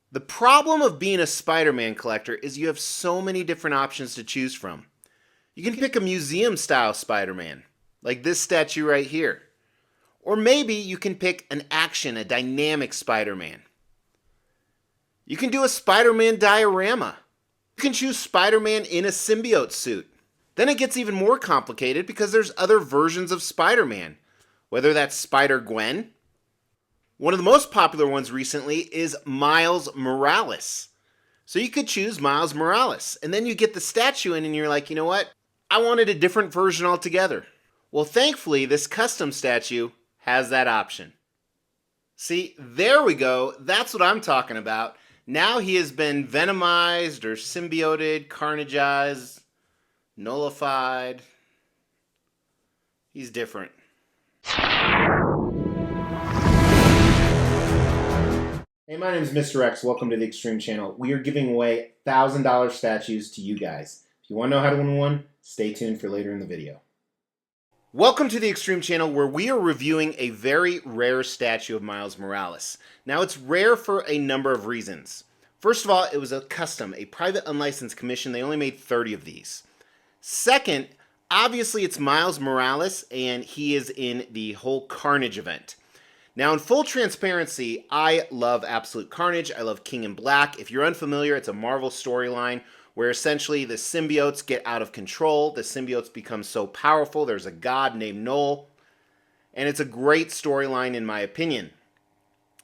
The problem of being a Spider-Man collector is you have so many different options to choose from. You can pick a museum-style Spider-Man, like this statue right here. Or maybe you can pick an action, a dynamic Spider-Man. You can do a Spider-Man diorama. You can choose Spider-Man in a symbiote suit. Then it gets even more complicated because there's other versions of Spider-Man, whether that's Spider-Gwen. One of the most popular ones recently is Miles Morales. So you could choose Miles Morales, and then you get the statue in and you're like, you know what? I wanted a different version altogether. Well, thankfully, this custom statue has that option. See, there we go. That's what I'm talking about. Now he has been venomized or symbioted, carnageized, nullified. He's different. Hey, my name is Mr. X. Welcome to the Extreme Channel. We are giving away $1,000 statues to you guys. If you want to know how to win one, stay tuned for later in the video. Welcome to the Extreme Channel, where we are reviewing a very rare statue of Miles Morales. Now, it's rare for a number of reasons. First of all, it was a custom, a private unlicensed commission. They only made 30 of these. Second, obviously it's Miles Morales, and he is in the whole Carnage event. Now, in full transparency, I love Absolute Carnage. I love King in Black. If you're unfamiliar, it's a Marvel storyline where essentially the symbiotes get out of control. The symbiotes become so powerful. There's a god named Knull, and it's a great storyline in my opinion.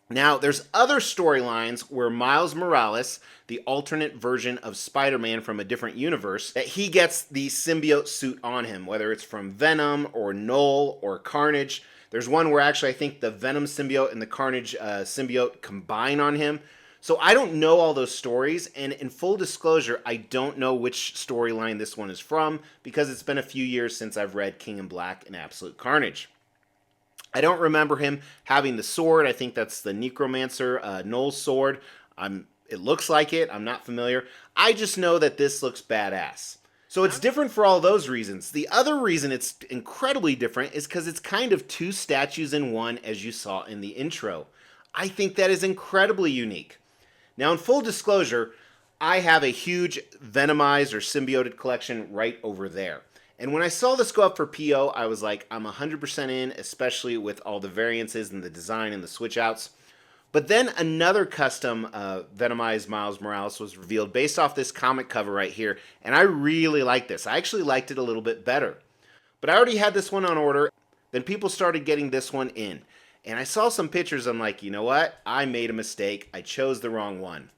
Now, there's other storylines where Miles Morales, the alternate version of Spider-Man from a different universe, that he gets the symbiote suit on him, whether it's from Venom or Knull or Carnage. There's one where actually I think the Venom symbiote and the Carnage symbiote combine on him. So I don't know all those stories, and in full disclosure, I don't know which storyline this one is from because it's been a few years since I've read King in Black and Absolute Carnage. I don't remember him having the sword. I think that's the Necromancer Knull's sword. It looks like it. I'm not familiar. I just know that this looks badass. So it's different for all those reasons. The other reason it's incredibly different is because it's kind of two statues in one, as you saw in the intro. I think that is incredibly unique. Now, in full disclosure, I have a huge Venomized or symbioted collection right over there. And when I saw this go up for PO, I was like, I'm 100% in, especially with all the variances and the design and the switch outs. But then another custom Venomized Miles Morales was revealed based off this comic cover right here, and I really like this. I actually liked it a little bit better. But I already had this one on order, then people started getting this one in. And I saw some pictures, I'm like, you know what? I made a mistake. I chose the wrong one.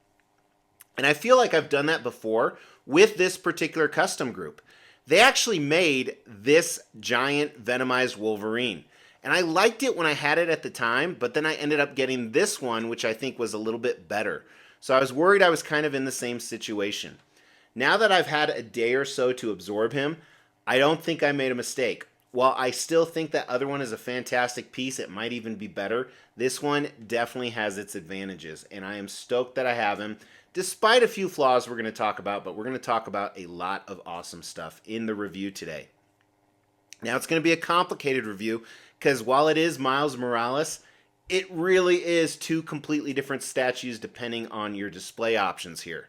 And I feel like I've done that before with this particular custom group. They actually made this giant Venomized Wolverine. And I liked it when I had it at the time, but then I ended up getting this one, which I think was a little bit better. So I was worried I was kind of in the same situation. Now that I've had a day or so to absorb him, I don't think I made a mistake. While I still think that other one is a fantastic piece, it might even be better, this one definitely has its advantages, and I am stoked that I have him, despite a few flaws we're going to talk about, but we're going to talk about a lot of awesome stuff in the review today. Now, it's going to be a complicated review, because while it is Miles Morales, it really is two completely different statues depending on your display options here.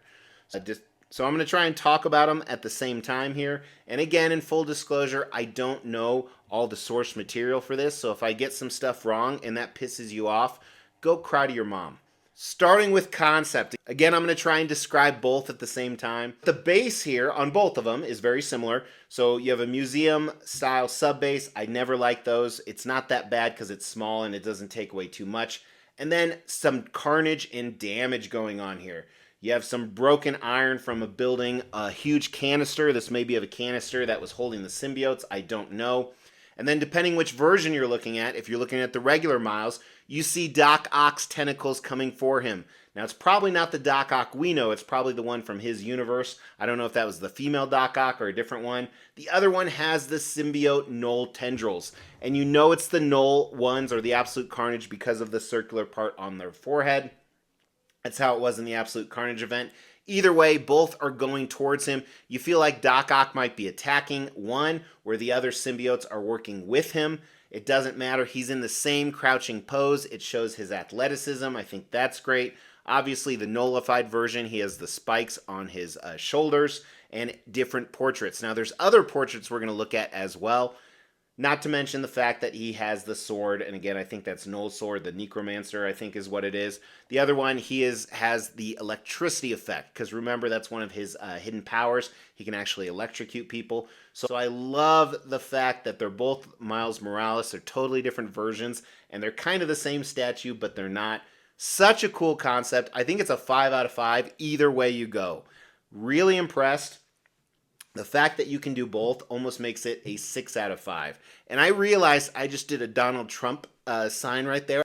So I'm going to try and talk about them at the same time here. And again, in full disclosure, I don't know all the source material for this, so if I get some stuff wrong and that pisses you off, go cry to your mom. Starting with concept. Again, I'm going to try and describe both at the same time. The base here on both of them is very similar. So you have a museum style sub base. I never like those. It's not that bad because it's small and it doesn't take away too much. And then some carnage and damage going on here. You have some broken iron from a building, a huge canister. This may be of a canister that was holding the symbiotes. I don't know. And then depending which version you're looking at, if you're looking at the regular Miles, you see Doc Ock's tentacles coming for him. Now, it's probably not the Doc Ock we know. It's probably the one from his universe. I don't know if that was the female Doc Ock or a different one. The other one has the symbiote Knull tendrils. And you know it's the Knull ones or the Absolute Carnage because of the circular part on their forehead. That's how it was in the Absolute Carnage event. Either way, both are going towards him. You feel like Doc Ock might be attacking one, where the other symbiotes are working with him. It doesn't matter. He's in the same crouching pose. It shows his athleticism. I think that's great. Obviously, the nullified version, he has the spikes on his shoulders and different portraits. Now, there's other portraits we're going to look at as well. Not to mention the fact that he has the sword, and again, I think that's Null's sword, the Necromancer, I think is what it is. The other one, has the electricity effect, because remember, that's one of his hidden powers. He can actually electrocute people. So I love the fact that they're both Miles Morales. They're totally different versions, and they're kind of the same statue, but they're not. Such a cool concept. I think it's a 5 out of 5 either way you go. Really impressed. The fact that you can do both almost makes it a 6 out of 5. And I realized I just did a Donald Trump sign right there.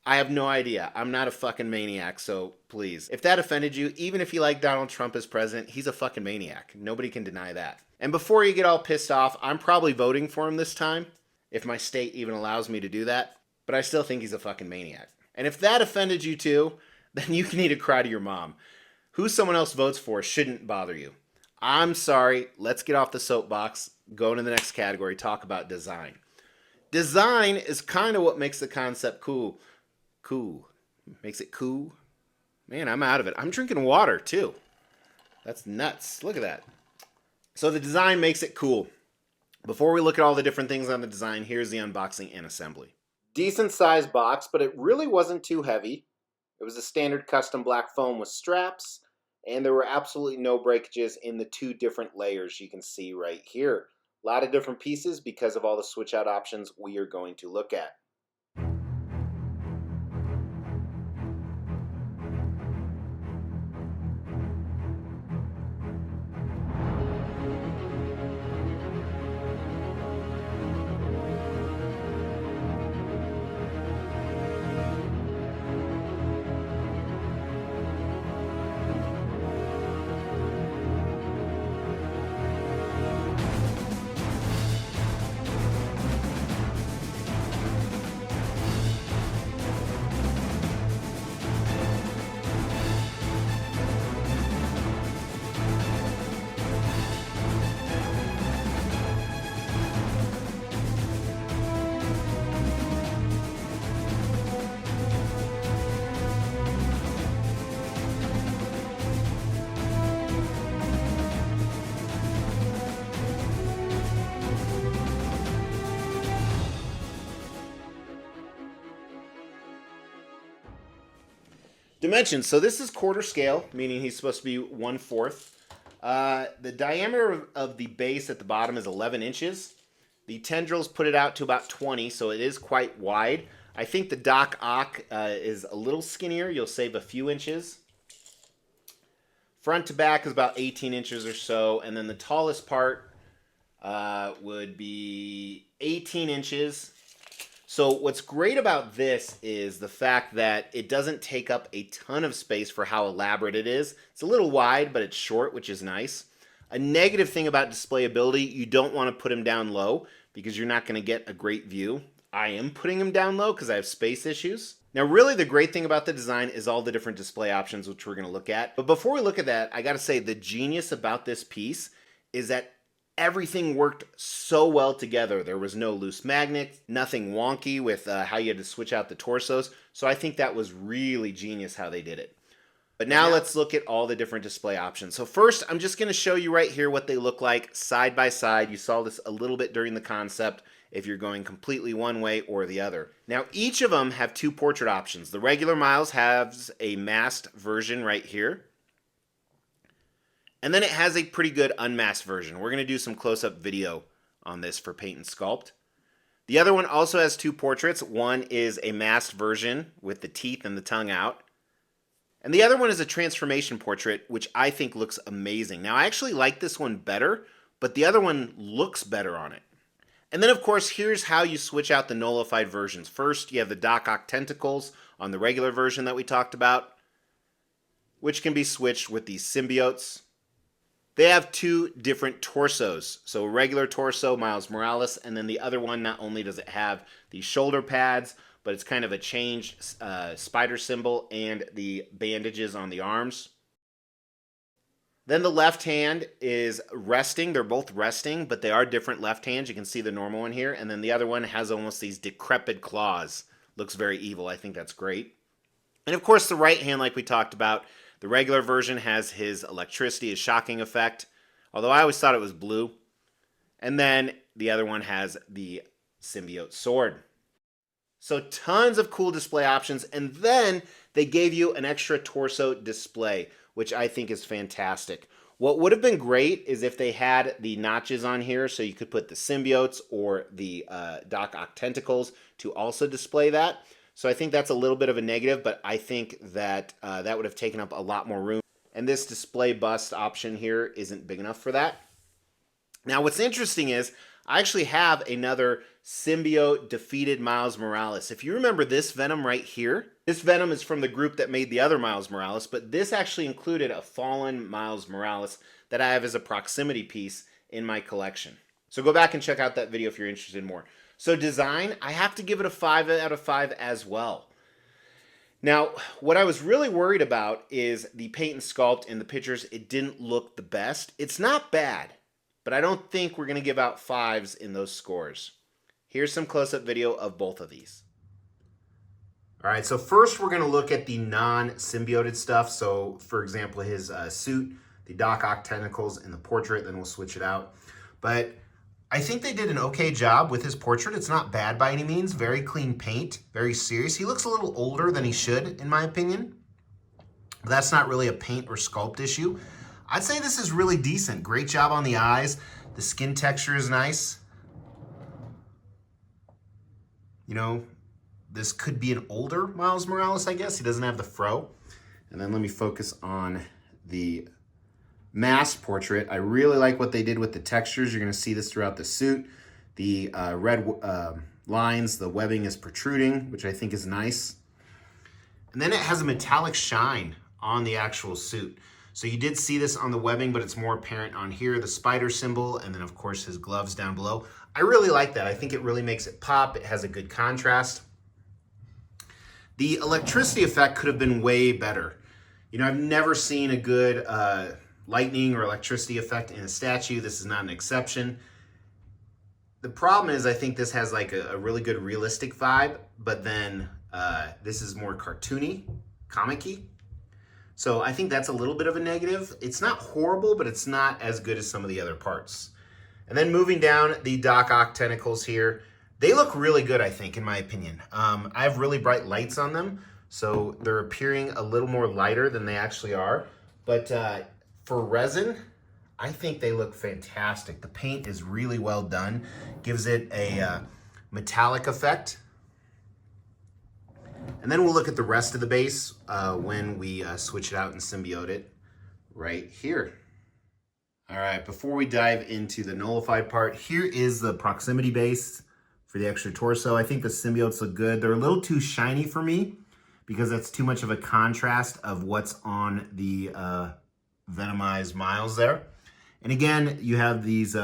I have no idea. I'm not a fucking maniac, so please. If that offended you, even if you like Donald Trump as president, he's a fucking maniac. Nobody can deny that. And before you get all pissed off, I'm probably voting for him this time, if my state even allows me to do that. But I still think he's a fucking maniac. And if that offended you too, then you can need to cry to your mom. Who someone else votes for shouldn't bother you. I'm sorry, let's get off the soapbox, go into the next category, talk about design. Design is kind of what makes the concept cool. Cool. Makes it cool. Man, I'm out of it. I'm drinking water too. That's nuts. Look at that. So the design makes it cool. Before we look at all the different things on the design, here's the unboxing and assembly. Decent sized box, but it really wasn't too heavy. It was a standard custom black foam with straps. And there were absolutely no breakages in the 2 different layers you can see right here. A lot of different pieces because of all the switch out options we are going to look at. Dimensions. So this is quarter scale, meaning he's supposed to be 1/4. The diameter of the base at the bottom is 11 inches. The tendrils put it out to about 20, so it is quite wide. I think the Doc Ock is a little skinnier. You'll save a few inches. Front to back is about 18 inches or so, and then the tallest part would be 18 inches. So what's great about this is the fact that it doesn't take up a ton of space for how elaborate it is. It's a little wide, but it's short, which is nice. A negative thing about displayability, you don't want to put him down low because you're not going to get a great view. I am putting him down low because I have space issues. Now, really the great thing about the design is all the different display options, which we're going to look at. But before we look at that, I got to say the genius about this piece is that everything worked so well together. There was no loose magnets, nothing wonky with how you had to switch out the torsos. So I think that was really genius how they did it. But now let's look at all the different display options. So first, I'm just going to show you right here what they look like side by side. You saw this a little bit during the concept if you're going completely one way or the other. Now, each of them have 2 portrait options. The regular Miles has a masked version right here. And then it has a pretty good unmasked version. We're going to do some close-up video on this for paint and sculpt. The other one also has 2 portraits. One is a masked version with the teeth and the tongue out. And the other one is a transformation portrait, which I think looks amazing. Now, I actually like this one better, but the other one looks better on it. And then, of course, here's how you switch out the nullified versions. First, you have the Doc Ock tentacles on the regular version that we talked about, which can be switched with these symbiotes. They have 2 different torsos. So a regular torso, Miles Morales, and then the other one, not only does it have the shoulder pads, but it's kind of a changed spider symbol and the bandages on the arms. Then the left hand is resting. They're both resting, but they are different left hands. You can see the normal one here. And then the other one has almost these decrepit claws. Looks very evil. I think that's great. And of course, the right hand, like we talked about, the regular version has his electricity, his shocking effect, although I always thought it was blue. And then the other one has the symbiote sword. So tons of cool display options. And then they gave you an extra torso display, which I think is fantastic. What would have been great is if they had the notches on here so you could put the symbiotes or the Doc Ock tentacles to also display that. So I think that's a little bit of a negative, but I think that that would have taken up a lot more room. And this display bust option here isn't big enough for that. Now what's interesting is I actually have another symbiote defeated Miles Morales. If you remember this Venom right here, this Venom is from the group that made the other Miles Morales, but this actually included a fallen Miles Morales that I have as a proximity piece in my collection. So go back and check out that video if you're interested in more. So design, I have to give it a 5 out of 5 as well. Now, what I was really worried about is the paint and sculpt in the pictures. It didn't look the best. It's not bad, but I don't think we're going to give out 5s in those scores. Here's some close-up video of both of these. All right, so first we're going to look at the non-symbioted stuff. So, for example, his suit, the Doc Ock tentacles, and the portrait, then we'll switch it out. But I think they did an okay job with his portrait. It's not bad by any means. Very clean paint, very serious. He looks a little older than he should, in my opinion. But that's not really a paint or sculpt issue. I'd say this is really decent. Great job on the eyes. The skin texture is nice. You know, this could be an older Miles Morales, I guess. He doesn't have the fro. And then let me focus on the mask portrait. I really like what they did with the textures. You're going to see this throughout the suit. The red lines, the webbing is protruding, which I think is nice. And then it has a metallic shine on the actual suit. So you did see this on the webbing, but it's more apparent on here, the spider symbol, and then of course his gloves down below. I really like that. I think it really makes it pop. It has a good contrast. The electricity effect could have been way better. You know, I've never seen a good lightning or electricity effect in a statue. This is not an exception. The problem is I think this has like a really good realistic vibe, but then this is more cartoony, comic-y. So I think that's a little bit of a negative. It's not horrible, but it's not as good as some of the other parts. And then moving down, the Doc Ock tentacles here. They look really good, I think, in my opinion. I have really bright lights on them, so they're appearing a little more lighter than they actually are. But for resin, I think they look fantastic. The paint is really well done. Gives it a metallic effect. And then we'll look at the rest of the base when we switch it out and symbiote it right here. All right, before we dive into the nullified part, here is the proximity base for the extra torso. I think the symbiotes look good. They're a little too shiny for me because that's too much of a contrast of what's on the Venomized Miles there. And again, you have these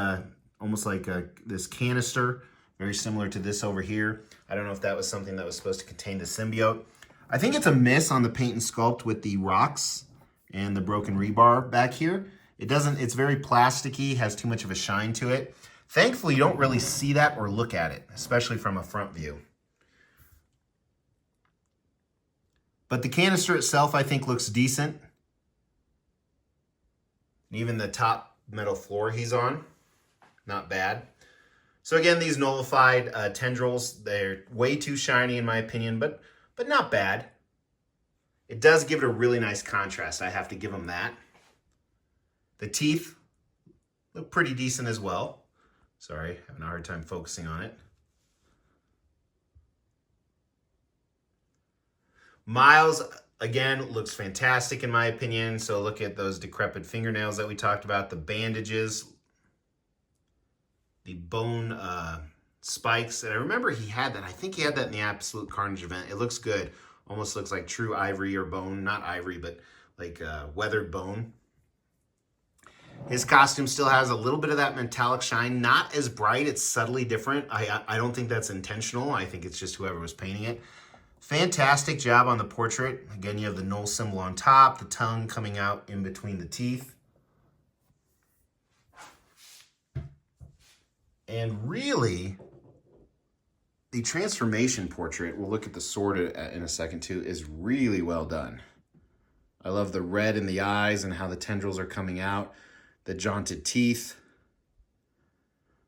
almost like this canister, very similar to this over here. I don't know if that was something that was supposed to contain the symbiote. I think it's a miss on the paint and sculpt with the rocks and the broken rebar back here. It's very plasticky, has too much of a shine to it. Thankfully, you don't really see that or look at it, especially from a front view. But the canister itself, I think, looks decent. And even the top metal floor he's on, not bad. So again, these nullified tendrils, they're way too shiny in my opinion, but not bad. It does give it a really nice contrast. I have to give them that. The teeth look pretty decent as well. Sorry, having a hard time focusing on it. Miles, again, looks fantastic in my opinion. So look at those decrepit fingernails that we talked about, the bandages, the bone spikes. And I remember he had that. I think he had that in the Absolute Carnage event. It looks good. Almost looks like true ivory or bone. Not ivory, but like weathered bone. His costume still has a little bit of that metallic shine. Not as bright. It's subtly different. I don't think that's intentional. I think it's just whoever was painting it. Fantastic job on the portrait. Again, you have the null symbol on top, the tongue coming out in between the teeth. And really, The transformation portrait, we'll look at the sword in a second too, is really well done. I love the red in the eyes and how the tendrils are coming out, the jaunted teeth.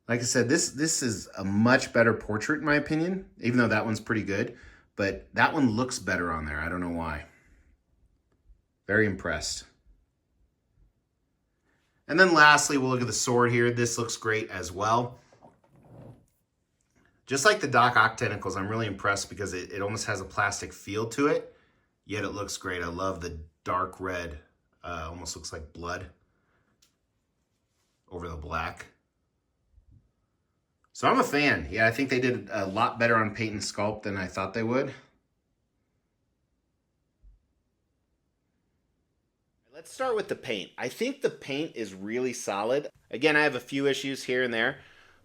Like I said, this is a much better portrait in my opinion, even though that one's pretty good, but that one looks better on there. I don't know why. Very impressed. And then lastly, we'll look at the sword here. This looks great as well. Just like the Doc Ock tentacles, I'm really impressed because it almost has a plastic feel to it, yet it looks great. I love the dark red, almost looks like blood over the black. So I'm a fan. Yeah, I think they did a lot better on paint and sculpt than I thought they would. Let's start with the paint. I think the paint is really solid. Again, I have a few issues here and there,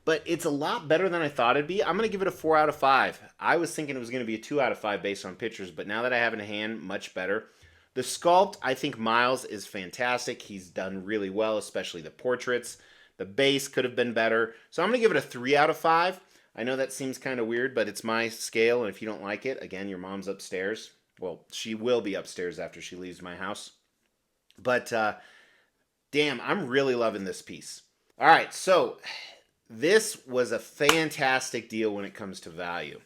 but it's a lot better than I thought it'd be. I'm going to give it a 4 out of 5. I was thinking it was going to be a 2 out of 5 based on pictures, but now that I have it in hand, much better. The sculpt, I think Miles is fantastic. He's done really well, especially the portraits. The base could have been better. So I'm going to give it a 3 out of 5. I know that seems kind of weird, but it's my scale, and if you don't like it, again, your mom's upstairs. Well, she will be upstairs after she leaves my house. But damn, I'm really loving this piece. All right, so this was a fantastic deal when it comes to value.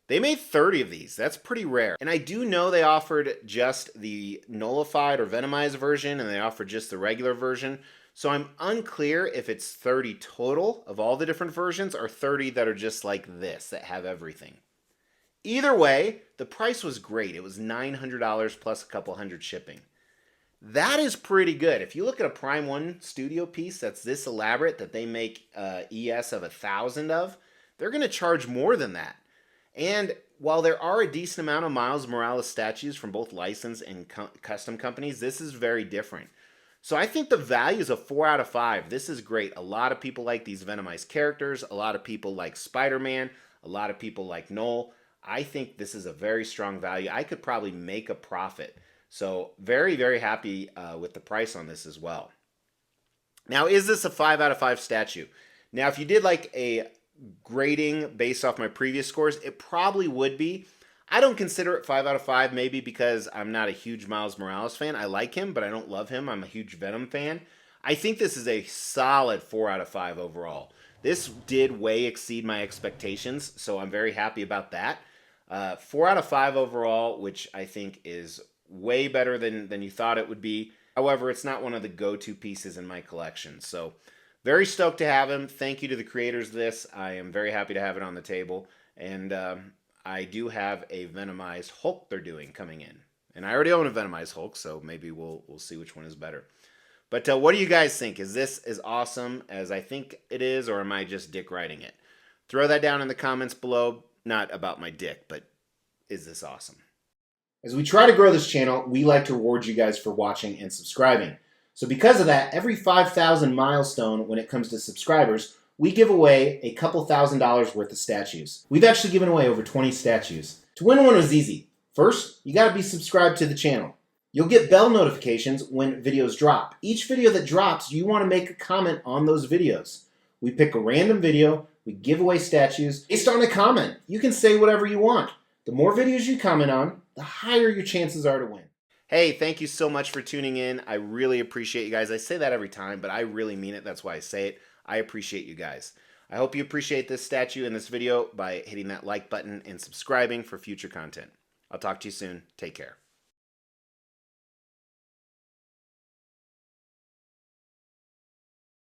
They made 30 of these. That's pretty rare. And I do know they offered just the nullified or venomized version, and they offered just the regular version. So I'm unclear if it's 30 total of all the different versions or 30 that are just like this, that have everything. Either way, the price was great. It was $900 plus a couple hundred shipping. That is pretty good. If you look at a Prime 1 studio piece that's this elaborate that they make ES of 1,000 of, they're going to charge more than that. And while there are a decent amount of Miles Morales statues from both licensed and custom companies, this is very different. So I think the value is a 4 out of 5. This is great. A lot of people like these Venomized characters. A lot of people like Spider-Man. A lot of people like Knull. I think this is a very strong value. I could probably make a profit. So very, very happy with the price on this as well. Now, is this a 5 out of 5 statue? Now, if you did like a grading based off my previous scores, it probably would be. I don't consider it 5 out of 5, maybe because I'm not a huge Miles Morales fan. I like him, but I don't love him. I'm a huge Venom fan. I think this is a solid 4 out of 5 overall. This did way exceed my expectations, so I'm very happy about that. 4 out of 5 overall, which I think is way better than you thought it would be. However, it's not one of the go-to pieces in my collection. So very stoked to have him. Thank you to the creators of this. I am very happy to have it on the table. And I do have a Venomized Hulk they're doing coming in. And I already own a Venomized Hulk, so maybe we'll see which one is better. But what do you guys think? Is this as awesome as I think it is, or am I just dick riding it? Throw that down in the comments below. Not about my dick, but is this awesome? As we try to grow this channel, we like to reward you guys for watching and subscribing. So because of that, every 5,000 milestone when it comes to subscribers, we give away a couple $1,000s worth of statues. We've actually given away over 20 statues. To win one was easy. First, you gotta be subscribed to the channel. You'll get bell notifications when videos drop. Each video that drops, you wanna make a comment on those videos. We pick a random video, we give away statues based on a comment. You can say whatever you want. The more videos you comment on, the higher your chances are to win. Hey, thank you so much for tuning in. I really appreciate you guys. I say that every time, but I really mean it. That's why I say it. I appreciate you guys. I hope you appreciate this statue and this video by hitting that like button and subscribing for future content. I'll talk to you soon. Take care.